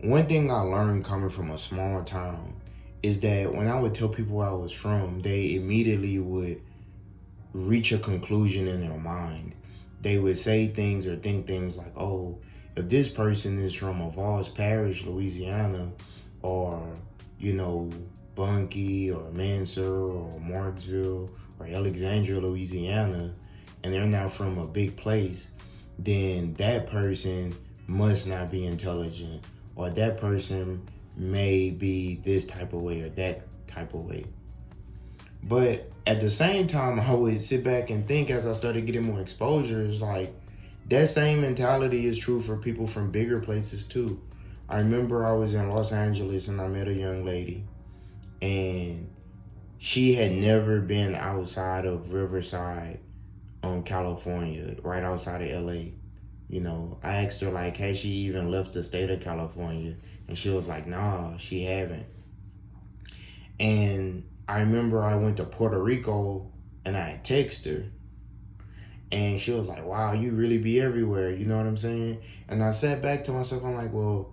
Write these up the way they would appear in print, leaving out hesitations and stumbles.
One thing I learned coming from a small town is that when I would tell people where I was from, they immediately would reach a conclusion in their mind. They would say things or think things like, oh, if this person is from Avals Parish, Louisiana, or, you know, Bunkie or Mansur or Marksville or Alexandria, Louisiana, and they're not from a big place, then that person must not be intelligent, or that person may be this type of way or that type of way. But at the same time, I would sit back and think as I started getting more exposure, it's like that same mentality is true for people from bigger places too. I remember I was in Los Angeles and I met a young lady, and she had never been outside of Riverside, California, right outside of LA. You know, I asked her like, has she even left the state of California? And she was like, nah, she haven't. And I remember I went to Puerto Rico and I had texted her, and she was like, wow, you really be everywhere, you know what I'm saying? And I sat back to myself, I'm like, well,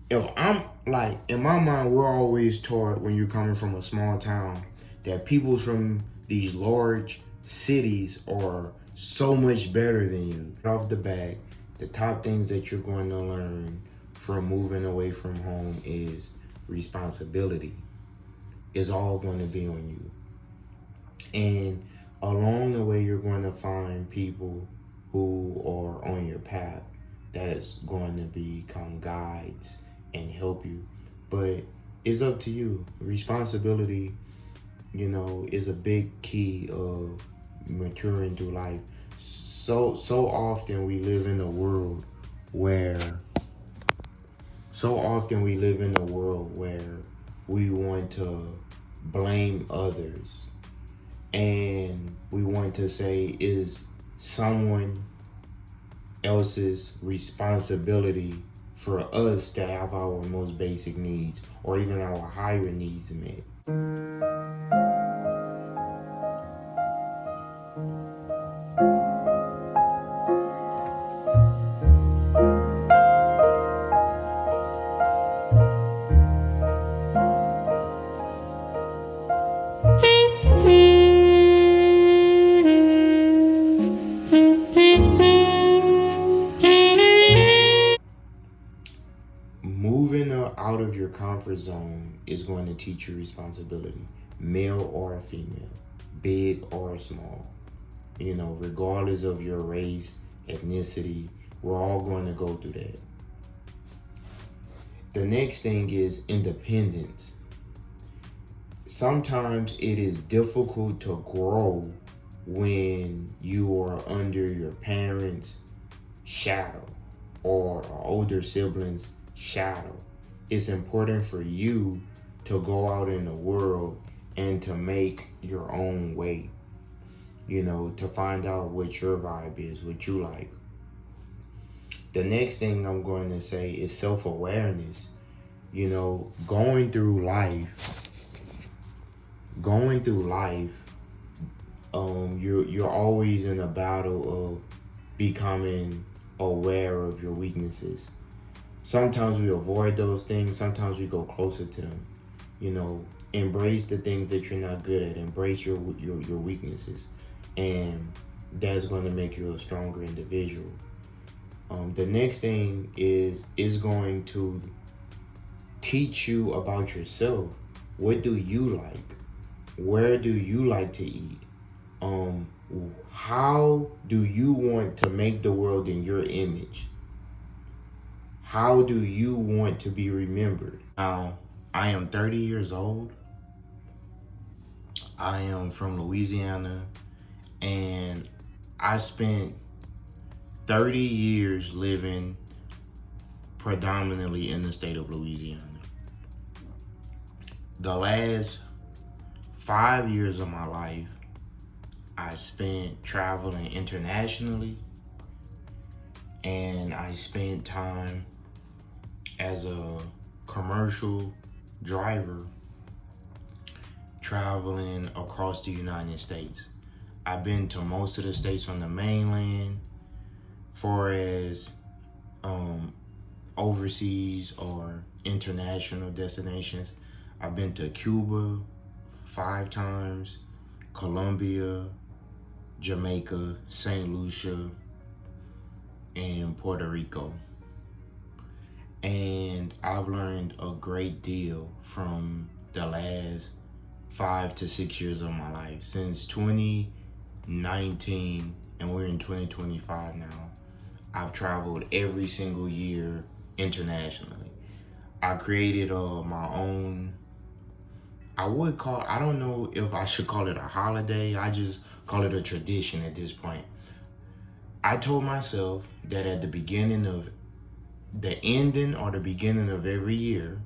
if I'm like, in my mind, we're always taught when you're coming from a small town that people from these large cities are so much better than you. Off the bat, the top things that you're going to learn from moving away from home is responsibility. Is all going to be on you. And along the way, you're going to find people who are on your path that's going to become guides and help you. But it's up to you. Responsibility, you know, is a big key of maturing through life. So often we live in a world where we want to blame others, and we want to say is someone else's responsibility for us to have our most basic needs or even our higher needs met. Moving out of your comfort zone is going to teach you responsibility, male or female, big or small. You know, regardless of your race, ethnicity, we're all going to go through that. The next thing is independence. Sometimes it is difficult to grow when you are under your parents' shadow or older siblings' shadow. It's important for you to go out in the world and to make your own way, you know, to find out what your vibe is, what you like. The next thing I'm going to say is self-awareness. You know, going through life, you're always in a battle of becoming aware of your weaknesses. Sometimes we avoid those things, sometimes we go closer to them. You know, embrace the things that you're not good at, embrace your weaknesses, and that's going to make you a stronger individual. The next thing is going to teach you about yourself. What do you like? Where do you like to eat? How do you want to make the world in your image? How do you want to be remembered? Now, I am 30 years old. I am from Louisiana, and I spent 30 years living predominantly in the state of Louisiana. The last 5 years of my life, I spent traveling internationally, and I spent time as a commercial driver traveling across the United States. I've been to most of the states on the mainland, far as overseas or international destinations. I've been to Cuba 5 times, Colombia, Jamaica, St. Lucia, and Puerto Rico. And I've learned a great deal from the last 5 to 6 years of my life. Since 2019, and we're in 2025 now, I've traveled every single year internationally. I created my own, I don't know if I should call it a holiday. I just call it a tradition at this point. I told myself that at the ending or the beginning of every year,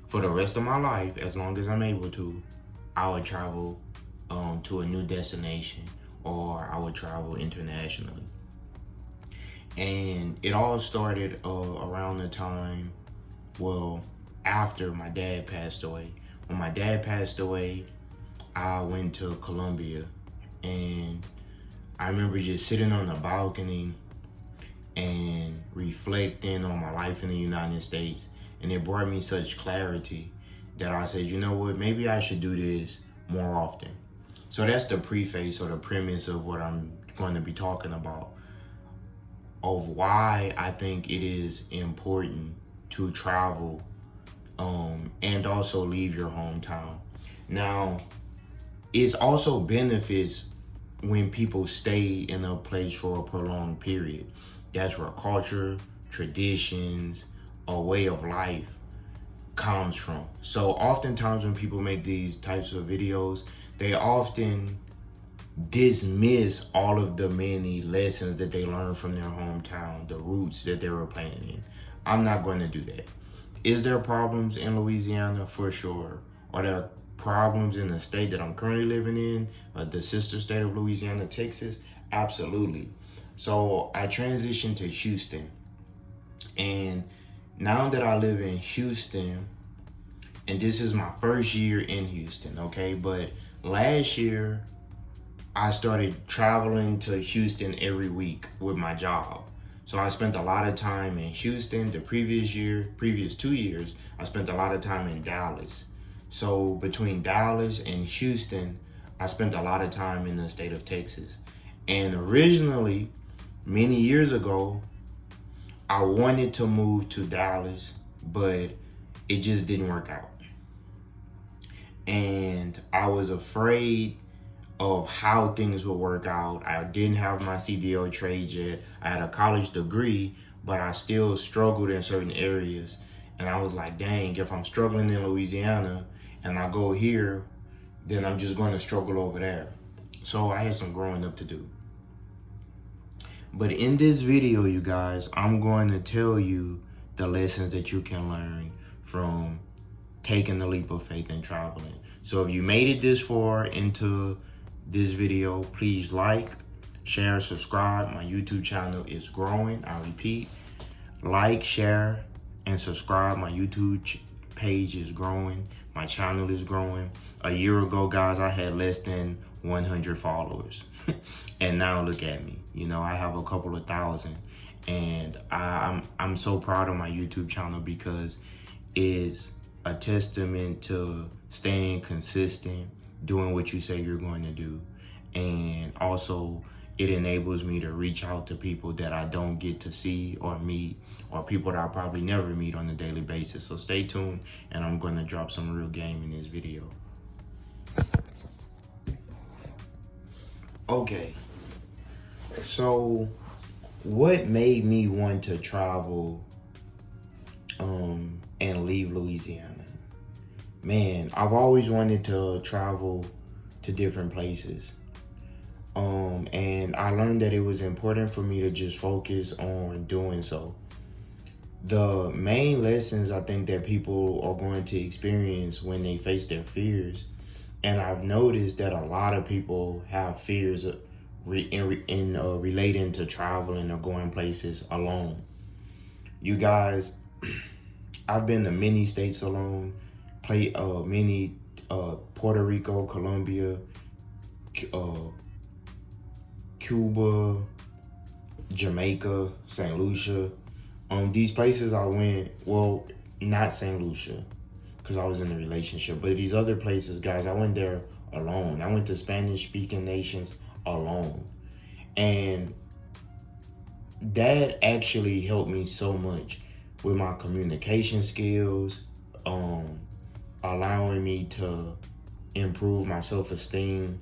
for the rest of my life, as long as I'm able to, I would travel to a new destination, or I would travel internationally. And it all started around the time, after my dad passed away. When my dad passed away, I went to Colombia, and I remember just sitting on the balcony and reflecting on my life in the United States. And it brought me such clarity that I said, you know what, maybe I should do this more often. So that's the preface or the premise of what I'm going to be talking about, of why I think it is important to travel and also leave your hometown. Now, it's also benefits when people stay in a place for a prolonged period. That's where culture, traditions, a way of life comes from. So oftentimes when people make these types of videos, they often dismiss all of the many lessons that they learned from their hometown, the roots that they were planted in. I'm not going to do that. Is there problems in Louisiana? For sure. Are there problems in the state that I'm currently living in, the sister state of Louisiana, Texas? Absolutely. So I transitioned to Houston, and now that I live in Houston, and this is my first year in Houston, okay? But last year, I started traveling to Houston every week with my job. So I spent a lot of time in Houston. The previous 2 years, I spent a lot of time in Dallas. So between Dallas and Houston, I spent a lot of time in the state of Texas. And originally, many years ago, I wanted to move to Dallas, but it just didn't work out. And I was afraid of how things would work out. I didn't have my CDL trade yet. I had a college degree, but I still struggled in certain areas. And I was like, dang, if I'm struggling in Louisiana and I go here, then I'm just going to struggle over there. So I had some growing up to do. But in this video, you guys, I'm going to tell you the lessons that you can learn from taking the leap of faith and traveling. So if you made it this far into this video, please like, share, subscribe. My YouTube channel is growing. I repeat, like, share, and subscribe. My YouTube page is growing. My channel is growing. A year ago, guys, I had less than 100 followers. And now look at me. You know, I have a couple of thousand. And I'm so proud of my YouTube channel because it's a testament to staying consistent, doing what you say you're going to do. And also, it enables me to reach out to people that I don't get to see or meet, or people that I probably never meet on a daily basis. So stay tuned, and I'm going to drop some real game in this video. Okay, so what made me want to travel and leave Louisiana? Man, I've always wanted to travel to different places. And I learned that it was important for me to just focus on doing so. The main lessons I think that people are going to experience when they face their fears, and I've noticed that a lot of people have fears relating to traveling or going places alone. You guys, I've been to many states alone, Puerto Rico, Colombia, Cuba, Jamaica, St. Lucia, These places I went, well, not St. Lucia, because I was in a relationship, but these other places, guys, I went there alone. I went to Spanish speaking nations alone. And that actually helped me so much with my communication skills, allowing me to improve my self-esteem.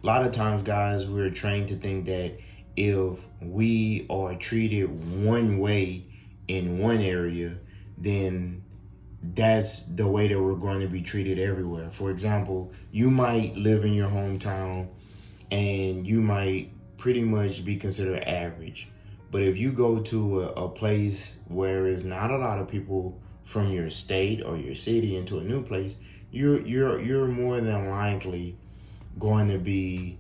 A lot of times, guys, we're trained to think that if we are treated one way in one area, then that's the way that we're going to be treated everywhere. For example, you might live in your hometown and you might pretty much be considered average. But if you go to a place where there's not a lot of people from your state or your city into a new place, you're more than likely going to be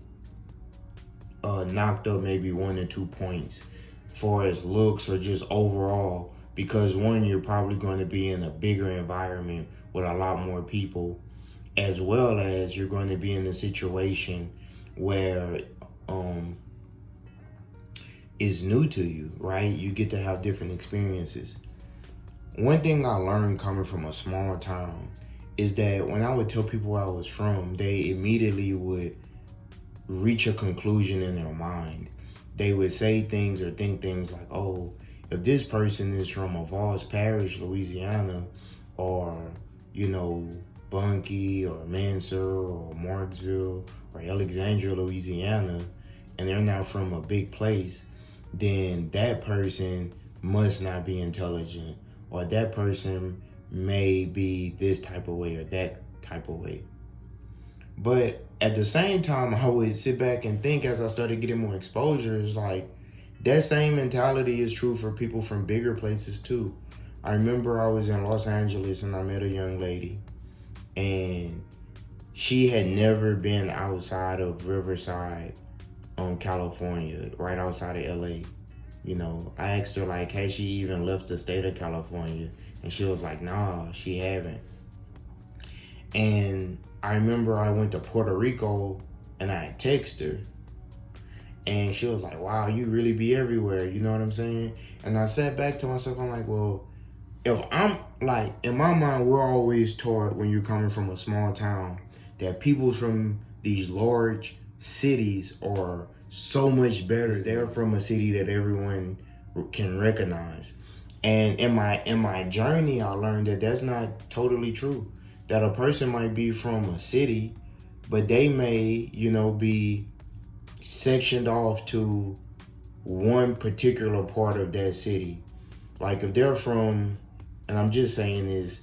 knocked up maybe 1 or 2 points for as looks or just overall, because one, you're probably going to be in a bigger environment with a lot more people, as well as you're going to be in a situation where is new to you, right? You get to have different experiences. One thing I learned coming from a small town is that when I would tell people where I was from, they immediately would reach a conclusion in their mind. They would say things or think things like, oh, if this person is from Avals Parish, Louisiana, or, Bunkie or Mansur or Marksville or Alexandria, Louisiana, and they're not from a big place, then that person must not be intelligent, or that person may be this type of way or that type of way. But at the same time, I would sit back and think, as I started getting more exposure, it's like that same mentality is true for people from bigger places too. I remember I was in Los Angeles and I met a young lady, and she had never been outside of Riverside, California, right outside of LA. I asked her, like, has she even left the state of California? And she was like, nah, she haven't. And I remember I went to Puerto Rico and I texted her, and she was like, wow, you really be everywhere, you know what I'm saying? And I sat back to myself, I'm like, well, if I'm like, in my mind, we're always taught when you're coming from a small town that people from these large cities are so much better. They're from a city that everyone can recognize. And in my journey, I learned that that's not totally true. That a person might be from a city, but they may, be sectioned off to one particular part of that city. Like if they're from, and I'm just saying this,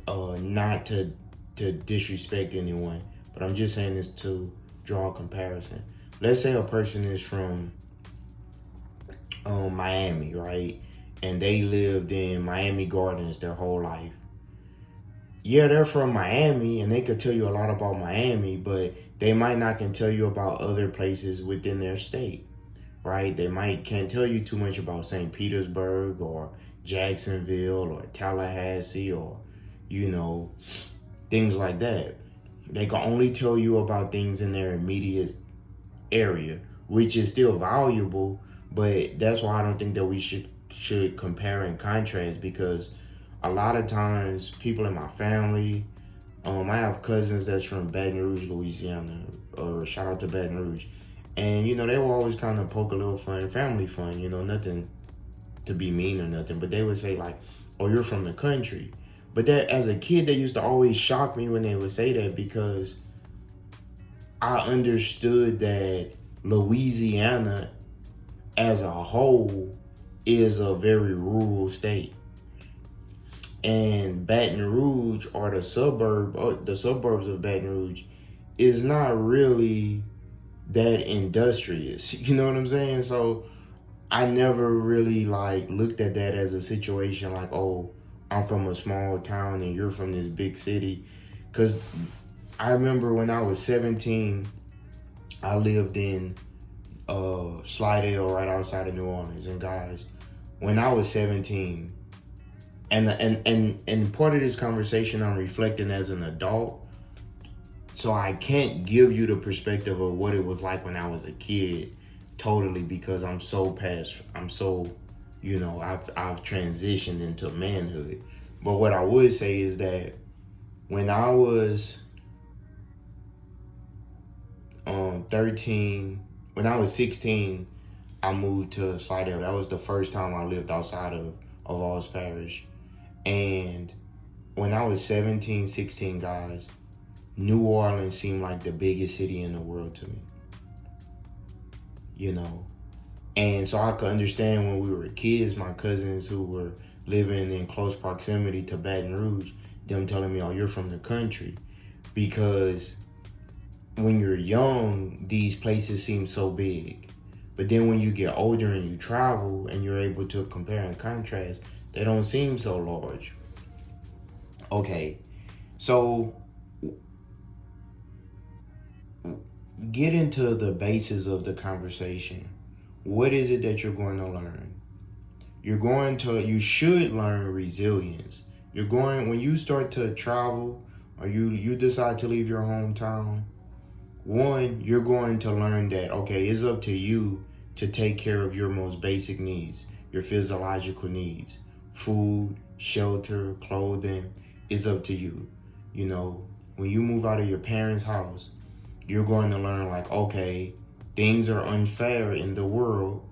not to disrespect anyone, but I'm just saying this to draw a comparison. Let's say a person is from Miami, right? And they lived in Miami Gardens their whole life. Yeah, they're from Miami and they could tell you a lot about Miami, but they might not can tell you about other places within their state, right? They can't tell you too much about St. Petersburg or Jacksonville or Tallahassee or, things like that. They can only tell you about things in their immediate area, which is still valuable, but that's why I don't think that we should compare and contrast, because a lot of times people in my family, I have cousins that's from Baton Rouge, Louisiana, or shout out to Baton Rouge, and they will always kind of poke a little fun, family fun, nothing to be mean or nothing, but they would say like, oh, you're from the country. But that, as a kid, that used to always shock me when they would say that, because I understood that Louisiana as a whole is a very rural state. And Baton Rouge, or the suburbs of Baton Rouge, is not really that industrious. You know what I'm saying? So I never really looked at that as a situation like, oh, I'm from a small town and you're from this big city. Because I remember when I was 17, I lived in Slidell, right outside of New Orleans. And guys, when I was 17, and part of this conversation I'm reflecting as an adult, so I can't give you the perspective of what it was like when I was a kid totally, because I'm so I've transitioned into manhood. But what I would say is that when I was 13, when I was 16, I moved to Slidell. That was the first time I lived outside of Alls Parish. And when I was 17, 16, guys, New Orleans seemed like the biggest city in the world to me. And so I could understand when we were kids, my cousins who were living in close proximity to Baton Rouge, them telling me, oh, you're from the country. Because when you're young, these places seem so big. But then when you get older and you travel and you're able to compare and contrast, they don't seem so large. Okay, so get into the basis of the conversation. What is it that you're going to learn? You should learn resilience. When you start to travel or you decide to leave your hometown, one, you're going to learn that, okay, it's up to you to take care of your most basic needs, your physiological needs, food, shelter, clothing, is up to you. When you move out of your parents' house, you're going to learn like, okay, things are unfair in the world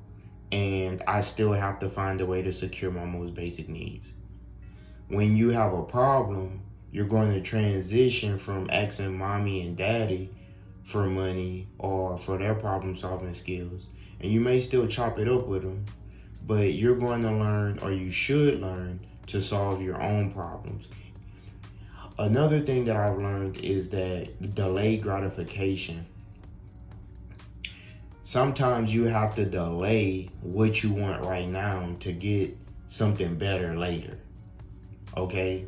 and I still have to find a way to secure my most basic needs. When you have a problem, you're going to transition from asking mommy and daddy for money or for their problem solving skills. And you may still chop it up with them, but you're going to learn, or you should learn, to solve your own problems. Another thing that I've learned is that delayed gratification. Sometimes you have to delay what you want right now to get something better later. Okay?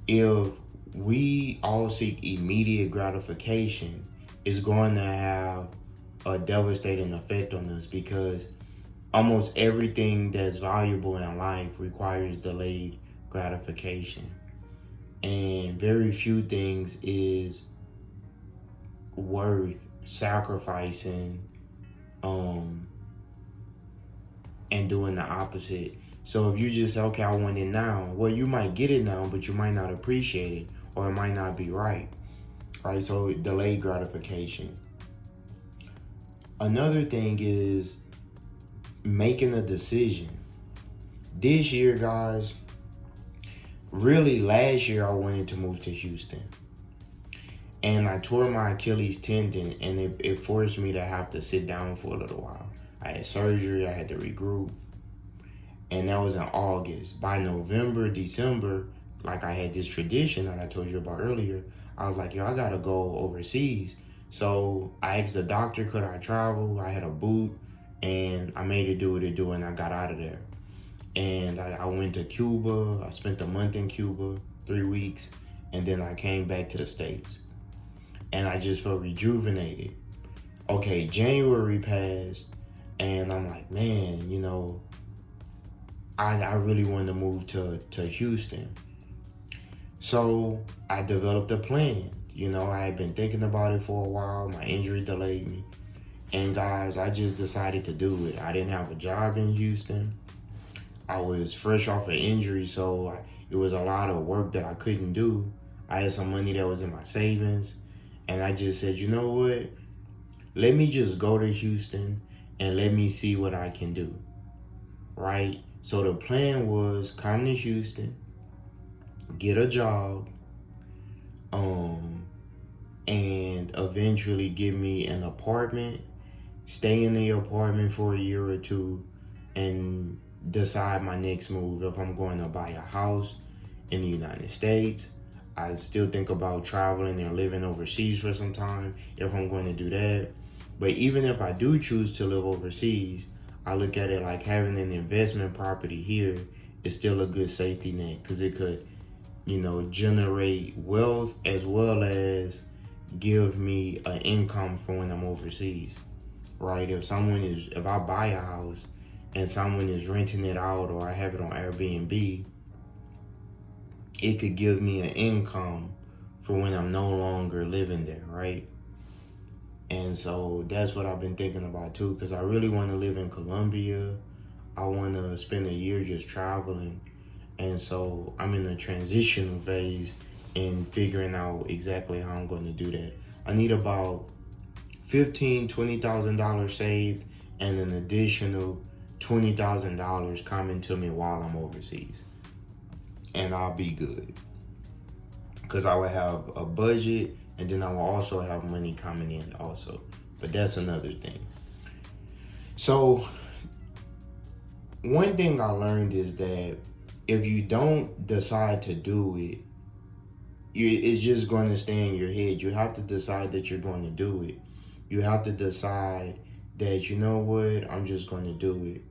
If we all seek immediate gratification, it's going to have a devastating effect on us, because almost everything that's valuable in life requires delayed gratification. And very few things is worth sacrificing and doing the opposite. So if you just say, okay, I want it now, well, you might get it now, but you might not appreciate it, or it might not be right? So delayed gratification. Another thing is making a decision. This year, guys, really last year I wanted to move to Houston. And I tore my Achilles tendon, and it forced me to have to sit down for a little while. I had surgery, I had to regroup. And that was in August. By November, December, like I had this tradition that I told you about earlier, I was like, I gotta go overseas. So I asked the doctor, could I travel? I had a boot, and I made it do what it do, and I got out of there. And I went to Cuba. I spent a month in Cuba, 3 weeks, and then I came back to the States. And I just felt rejuvenated. Okay, January passed, and I'm like, man, I really wanted to move to Houston. So I developed a plan. I had been thinking about it for a while. My injury delayed me. And guys, I just decided to do it. I didn't have a job in Houston. I was fresh off an injury, so it was a lot of work that I couldn't do. I had some money that was in my savings. And I just said, you know what? Let me just go to Houston and let me see what I can do. Right? So the plan was come to Houston, get a job, and eventually get me an apartment, stay in the apartment for a year or two, and decide my next move. If I'm going to buy a house in the United States, I still think about traveling and living overseas for some time if I'm going to do that. But even if I do choose to live overseas, I look at it like having an investment property here is still a good safety net, because it could, generate wealth as well as give me an income for when I'm overseas, right? If I buy a house and someone is renting it out, or I have it on Airbnb, it could give me an income for when I'm no longer living there, right? And so that's what I've been thinking about too, because I really want to live in Colombia. I want to spend a year just traveling. And so I'm in the transitional phase in figuring out exactly how I'm going to do that. I need about $20,000 saved and an additional $20,000 coming to me while I'm overseas. And I'll be good. Because I will have a budget, and then I will also have money coming in also. But that's another thing. So one thing I learned is that if you don't decide to do it, it's just going to stay in your head. You have to decide that you're going to do it. You have to decide that, you know what, I'm just going to do it.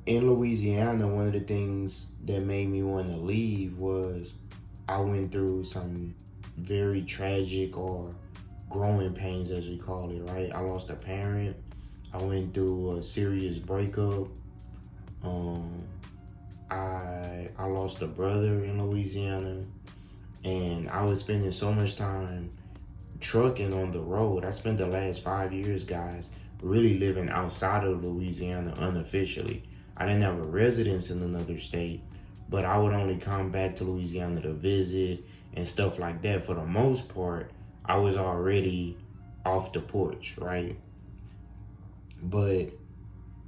In Louisiana, one of the things that made me want to leave was I went through some very tragic or growing pains, as we call it, right? I lost a parent. I went through a serious breakup. I lost a brother in Louisiana, and I was spending so much time trucking on the road. I spent the last 5 years, guys, really living outside of Louisiana unofficially. I didn't have a residence in another state, but I would only come back to Louisiana to visit and stuff like that. For the most part, I was already off the porch, right? But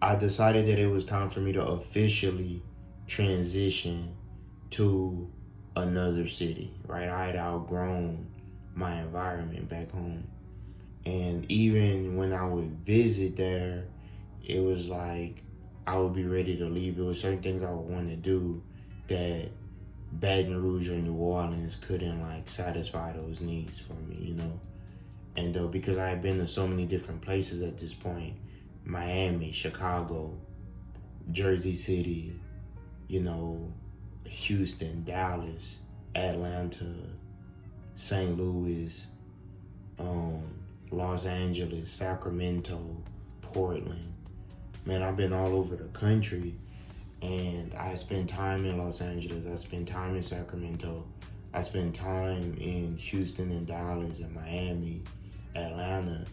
I decided that it was time for me to officially transition to another city, right? I had outgrown my environment back home. And even when I would visit there, it was like I would be ready to leave. There were certain things I would want to do that Baton Rouge or New Orleans couldn't like satisfy those needs for me, you know? And because I had been to so many different places at this point, Miami, Chicago, Jersey City, you know, Houston, Dallas, Atlanta, St. Louis, Los Angeles, Sacramento, Portland. Man, I've been all over the country, and I spent time in Los Angeles. I spent time in Sacramento. I spent time in Houston and Dallas and Miami, Atlanta.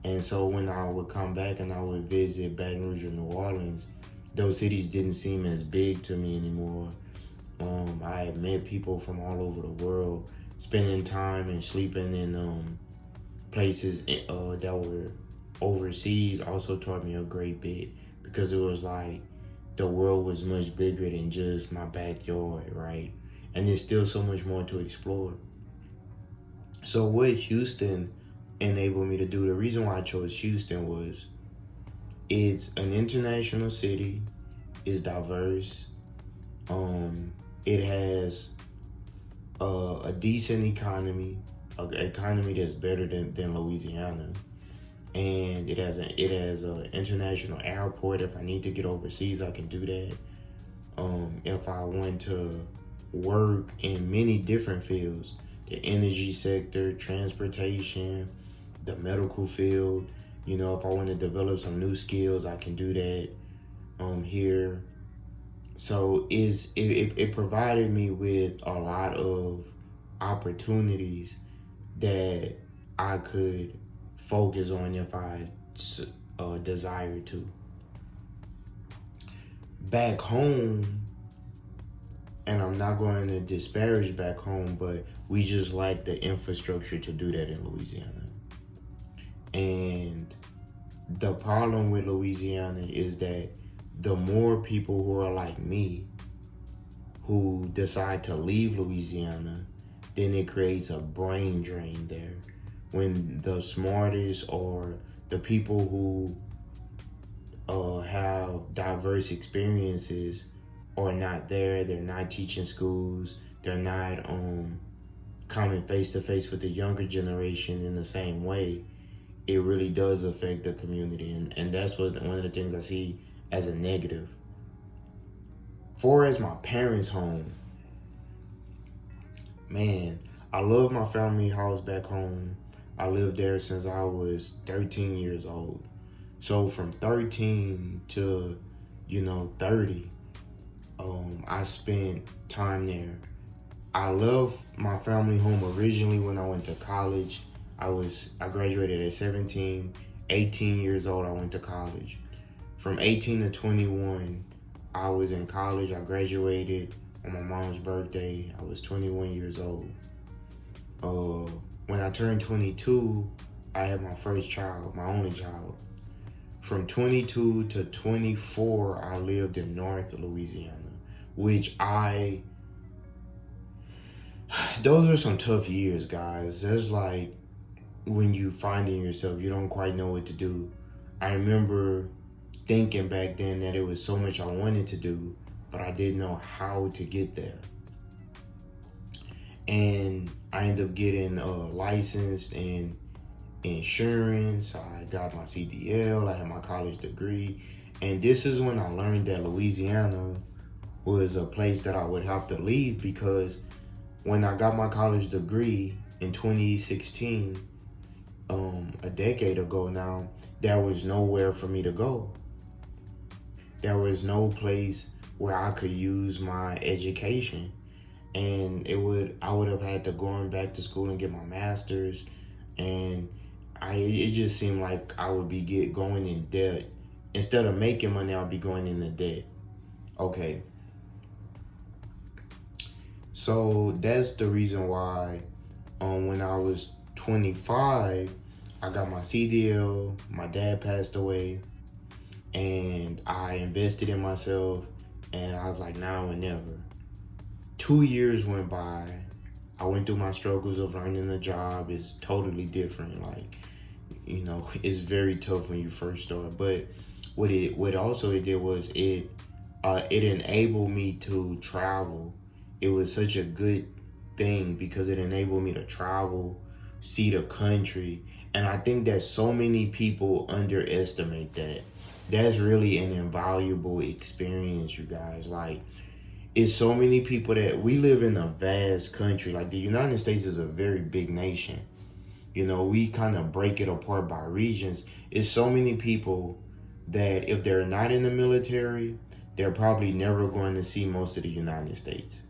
And so when I would come back and I would visit Baton Rouge or New Orleans, those cities didn't seem as big to me anymore. I had met people from all over the world, spending time and sleeping in places that were overseas also taught me a great bit, because it was like the world was much bigger than just my backyard, right? And there's still so much more to explore. So what Houston enabled me to do, the reason why I chose Houston was it's an international city, it's diverse, it has a decent economy, an economy that's better than Louisiana, and it has an international airport. If I need to get overseas, I can do that. If I want to work in many different fields, the energy sector, transportation, the medical field, you know, if I want to develop some new skills, I can do that here. So it provided me with a lot of opportunities that I could focus on if I desire to. Back home, and I'm not going to disparage back home, but we just lack the infrastructure to do that in Louisiana. And the problem with Louisiana is that the more people who are like me who decide to leave Louisiana, then it creates a brain drain there. When the smartest or the people who have diverse experiences are not there, they're not teaching schools, they're not coming face to face with the younger generation in the same way, it really does affect the community. And that's one of the things I see as a negative. For as my parents' home, man, I love my family house back home. I lived there since I was 13 years old. So from 13 to, 30, I spent time there. I love my family home originally when I went to college. I graduated at 17, 18 years old, I went to college. from 18 to 21, I was in college. I graduated on my mom's birthday. I was 21 years old. When I turned 22, I had my first child, my only child. From 22 to 24, I lived in North Louisiana, which those are some tough years, guys. That's like when you finding yourself, you don't quite know what to do. I remember thinking back then that it was so much I wanted to do, but I didn't know how to get there. And I ended up getting licensed in insurance. I got my CDL. I had my college degree. And this is when I learned that Louisiana was a place that I would have to leave, because when I got my college degree in 2016, a decade ago now, there was nowhere for me to go. There was no place where I could use my education. And I would have had to going back to school and get my master's, and it just seemed like I would be going in debt. Instead of making money, I'll be going into debt. Okay. So that's the reason why when I was 25, I got my CDL, my dad passed away, and I invested in myself, and I was like, now or never. 2 years went by. I went through my struggles of earning a job. It's totally different. Like, it's very tough when you first start. But what it did was it enabled me to travel. It was such a good thing because it enabled me to travel, see the country. And I think that so many people underestimate that. That's really an invaluable experience, you guys. Like, it's so many people that we live in a vast country. Like, the United States is a very big nation. We kind of break it apart by regions. It's so many people that if they're not in the military, they're probably never going to see most of the United States.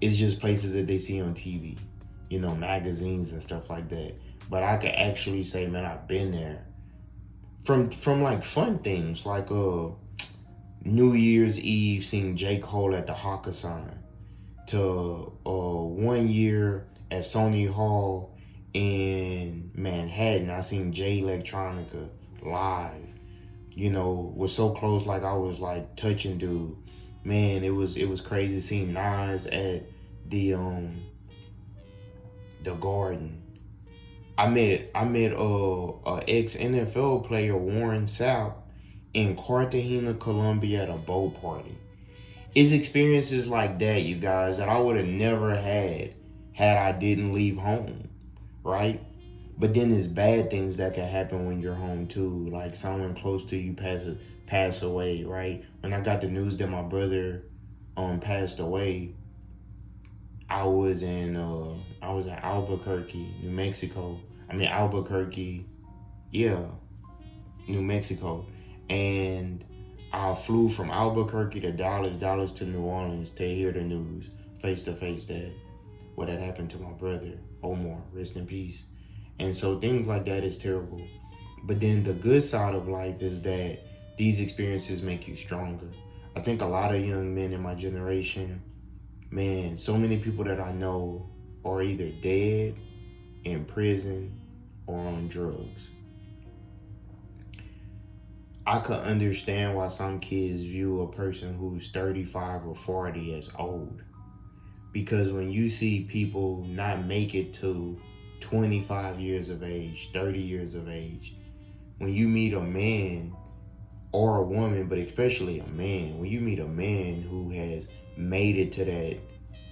It's just places that they see on TV, magazines and stuff like that. But I could actually say, man, I've been there. From like fun things, like New Year's Eve, seeing J. Cole at the Hakkasan, to 1 year at Sony Hall in Manhattan, I seen Jay Electronica live. Was so close, like I was like touching dude. Man, it was crazy seeing Nas at the Garden. I met a ex NFL player, Warren Sapp, in Cartagena, Colombia at a boat party. It's experiences like that, you guys, that I would have never had I didn't leave home, right? But then there's bad things that can happen when you're home too, like someone close to you pass away, right? When I got the news that my brother passed away, I was in Albuquerque, New Mexico. New Mexico. And I flew from Albuquerque to Dallas to New Orleans to hear the news face to face that what had happened to my brother, Omar, rest in peace. And so things like that is terrible. But then the good side of life is that these experiences make you stronger. I think a lot of young men in my generation, man, so many people that I know are either dead, in prison, or on drugs. I could understand why some kids view a person who's 35 or 40 as old. Because when you see people not make it to 25 years of age, 30 years of age, when you meet a man or a woman, but especially a man, when you meet a man who has made it to that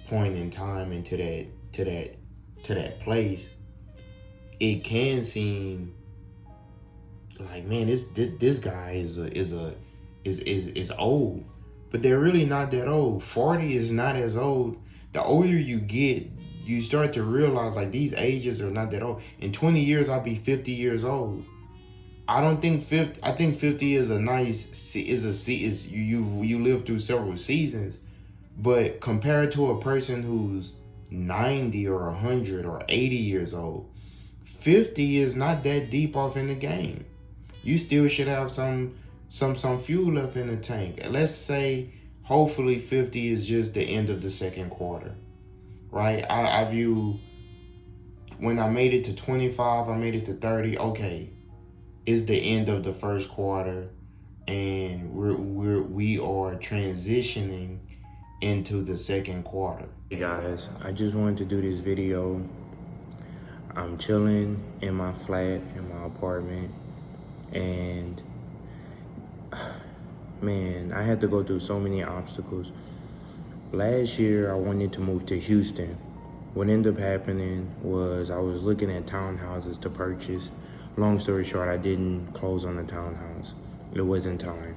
point in time and to that place, it can seem like, man, this guy is old, but they're really not that old. 40 is not as old. The older you get, you start to realize like these ages are not that old. In 20 years, I'll be 50 years old. I think 50 is a nice, you live through several seasons, but compared to a person who's 90 or 100 or 80 years old, 50 is not that deep off in the game. You still should have some some fuel left in the tank. Let's say hopefully 50 is just the end of the second quarter, right? I view when I made it to 25, I made it to 30. Okay, it's the end of the first quarter, and we are transitioning into the second quarter. Hey guys, I just wanted to do this video. I'm chilling in my flat, in my apartment, and man, I had to go through so many obstacles. Last year, I wanted to move to Houston. What ended up happening was I was looking at townhouses to purchase. Long story short, I didn't close on the townhouse. It wasn't time.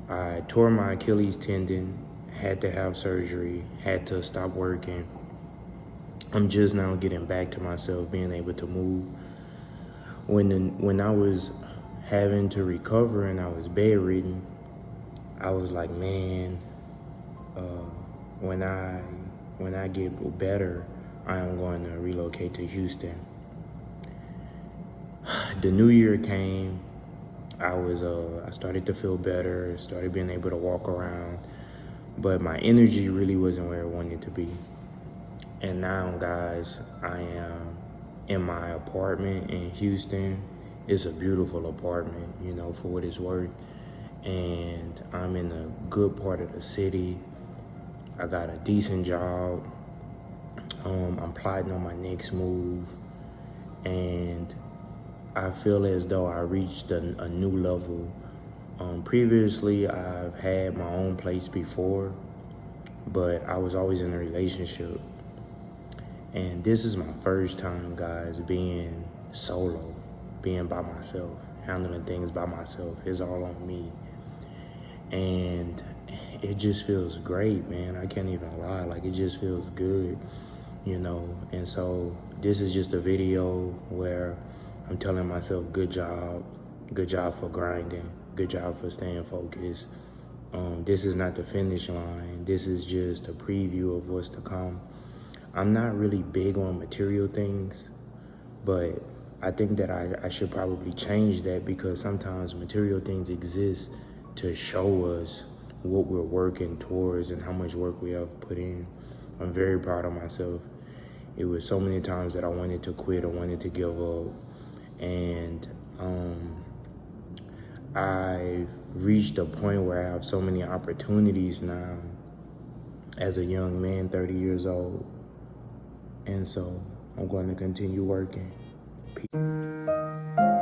I tore my Achilles tendon, had to have surgery, had to stop working. I'm just now getting back to myself, being able to move. When I was having to recover and I was bedridden, I was like, man, when I get better, I am going to relocate to Houston. The new year came. I started to feel better, started being able to walk around, but my energy really wasn't where it wanted to be. And now, guys, I am in my apartment in Houston. It's a beautiful apartment, you know, for what it's worth. And I'm in a good part of the city. I got a decent job. I'm plotting on my next move. And I feel as though I reached a new level. Previously, I've had my own place before, but I was always in a relationship. And this is my first time, guys, being solo, being by myself, handling things by myself. It's all on me. And it just feels great, man. I can't even lie. Like, it just feels good, you know? And so this is just a video where I'm telling myself, good job for grinding, good job for staying focused. This is not the finish line. This is just a preview of what's to come. I'm not really big on material things, but I think that I should probably change that, because sometimes material things exist to show us what we're working towards and how much work we have put in. I'm very proud of myself. It was so many times that I wanted to quit, I wanted to give up, and I've reached a point where I have so many opportunities now as a young man, 30 years old. And so I'm going to continue working. Peace.